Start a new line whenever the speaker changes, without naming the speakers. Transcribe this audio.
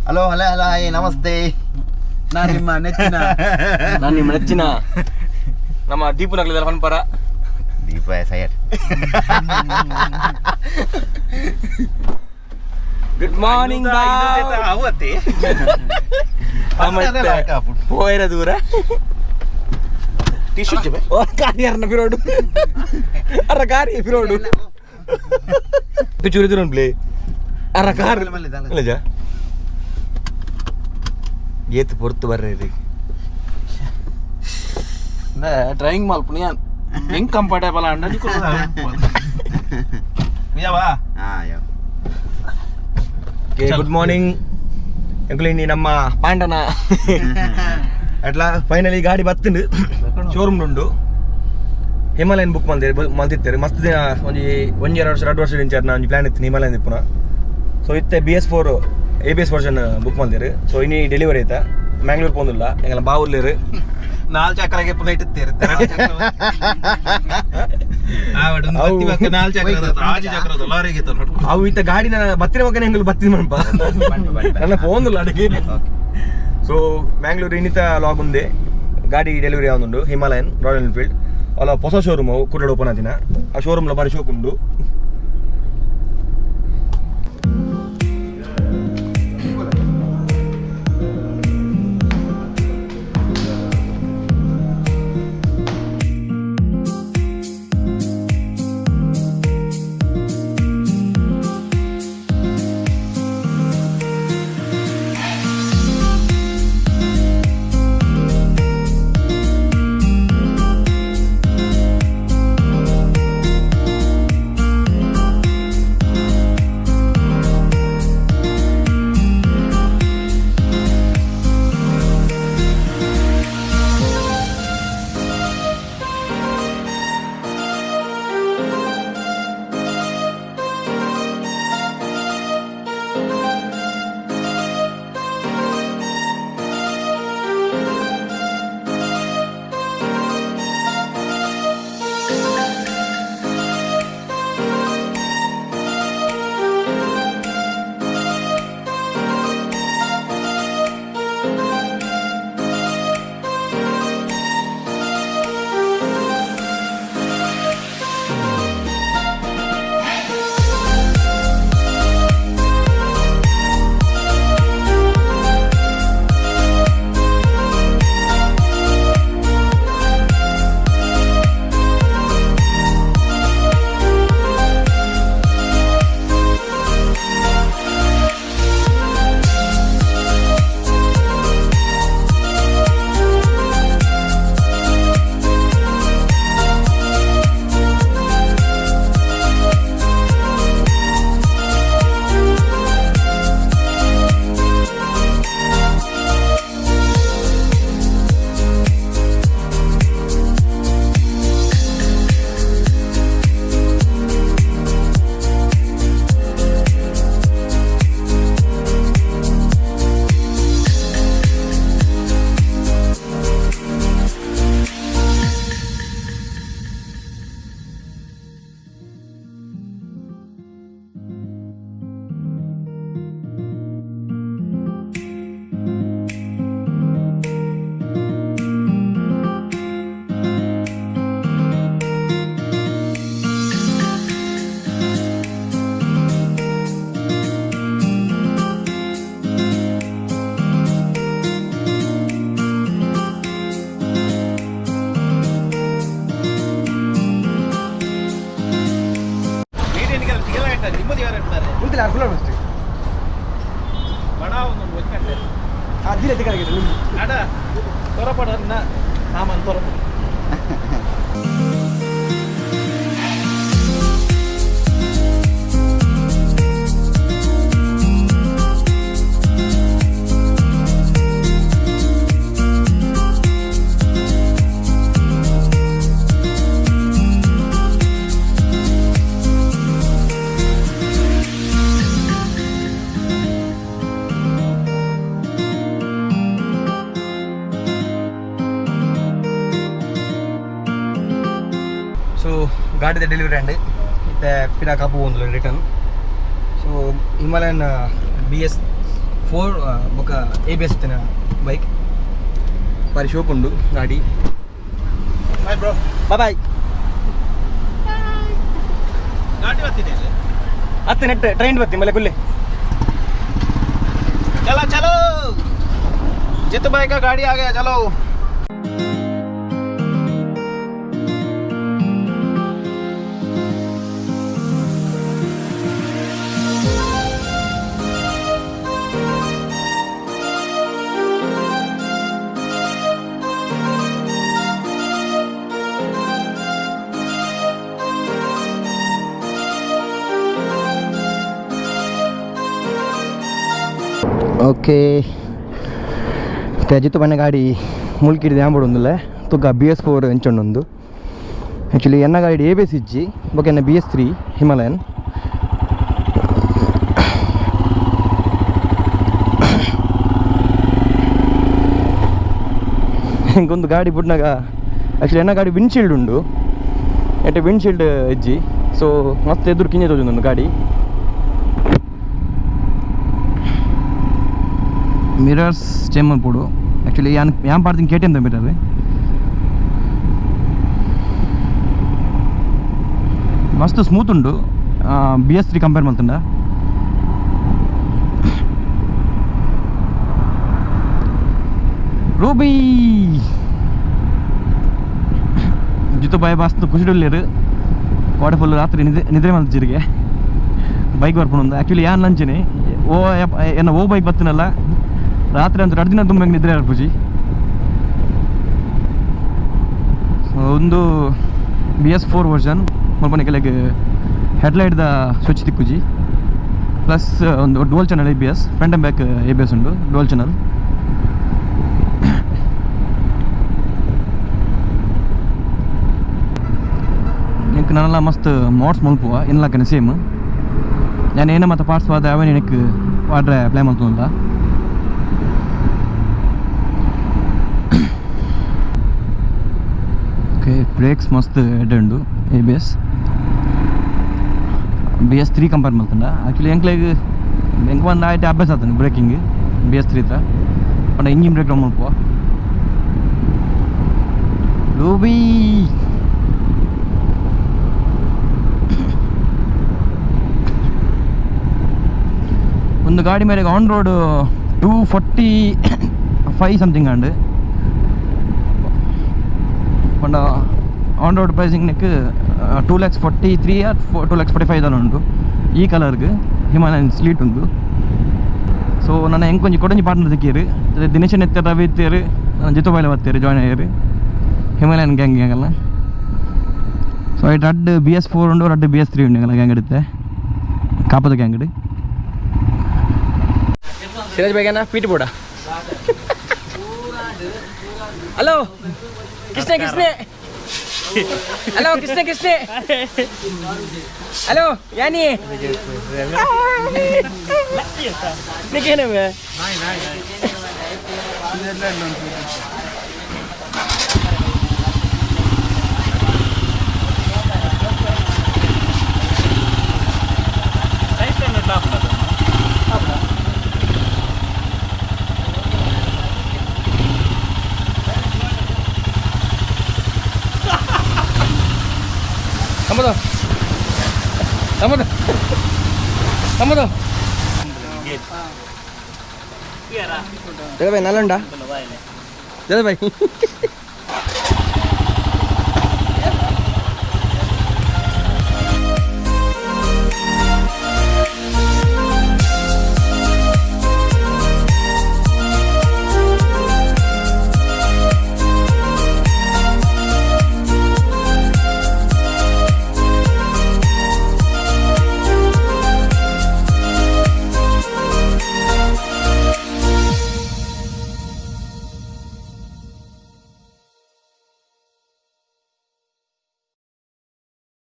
Hello hello hello hi ನಮಸ್ತೆ.
ನಾನು ನಿಮ್ಮ ನೆಚ್ಚಿನ ನಮ್ಮ ದೀಪು ನಗಲಿದ ಹೊನ್ಪರ
ದೀಪ ಸೈಡ್.
ಗುಡ್ ಮಾರ್ನಿಂಗ್
ಅವತ್ತೆ
ಹೋಯ್ರ ದೂರ ಕಾರ್ಯಾರನ ಪಿರೋಡು ಅರ ಕಾರ್ಯ ಪಿರೋಡು ಪಿಚೂರಿ ದೂರ ಪ್ಲೇ ಅರ ಕಾರ್ ಅಲ್ಲಜ ಏತ್ ಪೊರ್ತು ಬರ್ರಿ ಡ್ರೈವಿಂಗ್ ಮಾಡ್ಪುಣಿ ಹೆಂಗ್ ಕಂಫರ್ಟೇಬಲ್ ಅಂಡ ಗುಡ್ ಮಾರ್ನಿಂಗ್ ಎಂಕ್ಲಿ ನಮ್ಮ ಪಾಂಡನ ಅಟ್లా ಫೈನಲಿ ಗಾಡಿ ಬತ್ತುಂಡು ಶೋರೂಮ್ ಉಂಡು ಹಿಮಾಲಯನ್ ಬುಕ್ ಮಲ್ತಿರ್ತಾರೆ ಮಸ್ತ್ ದಿನ ಒಂಜಿ 2 ವರ್ಷ ಇಂಚಾರ್ ನಾ ಒಂಜಿ ಪ್ಲಾನ್ ಇತ್ತು ಹಿಮಾಲಯನ್ ಇಪ್ಪುನ ಸೊ ಇತ್ತೆ BS4 ABS ವರ್ಷನ್ ಬುಕ್ ಮಾಡ್ತೀರಿ. ಸೊ ಇನ್ನಿ ಡೆಲಿವರಿ ಆಯ್ತಾ ಮ್ಯಾಂಗ್ಳೂರ್ ಪೋಂದಿಲ್ಲ ಎಂಗಲ್ಲ ಬಾವುರ್ಲೇರು
4 ಚಕ್ರಗೆ ಪುನಃ ಇಟ್ಟಿರ್ತಾರೆ.
ಅವು ಇತ್ತ ಗಾಡಿನ ಬತ್ತಿನ ಮಗನ ಹೆಂಗಲ್ ಬತ್ತಿನ ಮನಪ ನನ್ನ ಫೋನ್ದಿಲ್ಲ ಅಡಿಗೆ. ಸೊ ಮ್ಯಾಂಗ್ಳೂರ್ ಇನ್ನಿತ ಲಾಗ್ ಉಂದೆ ಗಾಡಿ ಡೆಲಿವರಿ ಆವೊಂದುಂಡು ಹಿಮಾಲಯನ್ ರಾಯಲ್ ಎನ್ಫೀಲ್ಡ್ ಅಲ್ಲ ಹೊಸ ಶೋರೂಮ್ ಅವು ಕುಡ್ಲಡ್ ಓಪನ್ ಆದಿನ ಆ ಶೋರೂಮ್ಲ ಬಾರಿ ಶೋಕ್ ಉಂಡು. ಗಾಡಿದ ಡೆಲಿವರಿ ಅಂಡ್ ಮತ್ತೆ ಪಿನ ಕಾಪು ಒಂದು ರಿಟರ್ನ್. ಸೊ ಹಿಮಾಲಯನ್ BS4 ఒక ABS తిన బైక్ మరి షోప్ ఉండు గాడి
ಬಾಯ್ ಬ್ರೋ
ಬಾಯ್
ಗಾಡಿ ಬರ್ತೀನಿ
ಹತ್ತು ನೆಟ್ ಟ್ರೈನ್ ಬರ್ತೀನಿ ಮಲೆ ಕುಲ್ಲೆ
चलो चलो जित भाई का गाड़ी आ गया चलो
ಓಕೆ ಜಿತ್ತು ಬಣ್ಣ ಗಾಡಿ ಮುಲ್ಕಿಡಿದೆ ಆಂಬುಡೊಂದುಲ್ಲ ತುಗ BS4 ಎಂಚೊಂಡೊಂದು ಆ್ಯಕ್ಚುಲಿ ಎನ್ನ ಗಾಡಿ ABS ಇಜ್ಜಿ ಬೊಕ ಎನ್ನ BS3 ಹಿಮಾಲಯನ್ ಇಂಕೊಂದು ಗಾಡಿ ಬಿಡ್ನಾಗ ಆ್ಯಕ್ಚುಲಿ ಎನ್ನ ಗಾಡಿ ವಿಂಡ್ಶೀಲ್ಡ್ ಉಂಡು ಎಟ್ಟೆ ವಿಂಡ್ಶೀಲ್ಡ್ ಇಜ್ಜಿ ಸೊ ಮಸ್ತ್ ಎದುರು ಕಿಂಜೆ ತೋಜೊಂದು ಗಾಡಿ ಮಿರರ್ಸ್ ಚೇಂಜ್ ಮಾಡ್ಬೋದು ಆ್ಯಕ್ಚುಲಿ ಯಾನ್ ಪಾಡ್ತೀನಿ KTM ಮಿರರ್ ಮಸ್ತ್ ಸ್ಮೂತ್ ಉಂಡು BS3 ಕಂಪೇರ್ ಮಾಡ್ತಂಡ ರೂಬಿ ಜಿತ್ತು ಬಾಯ್ ಮಸ್ತ್ ಖುಷಿಡುಲ್ಲೇರು ಕೋಡೆ ಫುಲ್ ರಾತ್ರಿ ನಿದ್ರೆ ಮಾಡ್ತಿರಿಗೆ ಬೈಕ್ ಬರ್ಕೊಂಡು ಆ್ಯಕ್ಚುಲಿ ಯಾನ್ ಲಂಚನೆ ಓ ಬೈಕ್ ಬರ್ತೀನಲ್ಲ ರಾತ್ರಿ ಅಂತ 2 ದಿನ ತುಂಬ ನಿದ್ರೆ ಪೂಜಿ ಒಂದು BS4 ವರ್ಷನ್ ಮಲ್ಪನೆ ಕೆಳಗೆ ಹೆಡ್ಲೈಟ್ದ ಸ್ವಿಚ್ ತಿಕ್ಕುಜಿ ಪ್ಲಸ್ ಒಂದು dual channel ABS front and back ABS ಉಂಡು ಡುವಲ್ ಚಾನಲ್ എനിക്ക് നല്ല മസ്ത് മോഡ്സ് മുൾപ്പുക ഇന്നലക്കന്നെ ಸೇಮ್ ഞാൻ ಏನ ಮತ್ತೆ ಪಾರ್ಟ್ಸ್ ಪಾದ ಅವನೇ എനിക്ക് ವಾಡ್ರೆ ಪ್ಲೇ ಮಾಡ್ತೋಲ್ಲ ಓಕೆ ಬ್ರೇಕ್ಸ್ ಮಸ್ತ್ ಎಡ್ಡೆ ಉಂಡು ABS BS3 ಕಂಪೇರ್ ಮಾಡ್ತಂಡ ಆ್ಯಕ್ಚುಲಿ ಎಂಕ್ಲೆಗ್ ಒಂದು ಆಯ್ತು ಅಭ್ಯಾಸ ಆಗ್ತಾನೆ ಬ್ರೇಕಿಂಗ್ BS3 ಹತ್ರ ಪಂಡ ಇಂಜಿನ್ ಬ್ರೇಕ್ ಡೌನ್ ಮಾಡ್ಪುವ ಲೂಬಿ ಒಂದು ಗಾಡಿ ಮೇಲೆ ಆನ್ ರೋಡ್ 245 ಸಂಥಿಂಗ್ ಅಂಡ್ ಪಂಡ on road pricing neck 2,43,000 or 2,45,000 ಉಂಟು ಈ ಕಲರ್ಗೆ ಹಿಮಾಲಯನ್ ಸ್ಲೀಟ್ ಉಂಟು ಸೊ ನನ್ನ ಹೆಂಗೆ ಕೊಂಚ ಕೊಡಂಜಿ ಪಾರ್ಟ್ನರ್ ದಿಕ್ಕೇರು ದಿನೇಶನ್ ಎತ್ತರ ರವಿ ಎತ್ತೇರು ನನ್ನ ಜಿತು ಬಾಯ್ಲೆ ಬರ್ತೀರಿ ಜಾಯ್ನ್ ಆಗ್ಯಾರು ಹಿಮಾಲಯನ್ ಗ್ಯಾಂಗ್ ಆಗಲ್ಲ ಸೊ ಇದು ರಡ್ BS4 ಉಂಡು ರಡ್ BS3 ಉಂಡು ಹಂಗಲ್ಲ ಗ್ಯಾಂಗ್ ಇಡುತ್ತೆ ಕಾಪದ ಗ್ಯಾಂಗ್ ಇಡು ಸಿರಾಜ್ ಬೇಗನ ಪೀಟ್ ಬೋಡ hello Krishna hello Krishna hello ಯಾನಿ ನೀಕೇನವೆ Kamu Jadi baik nalanda. Jadi baik.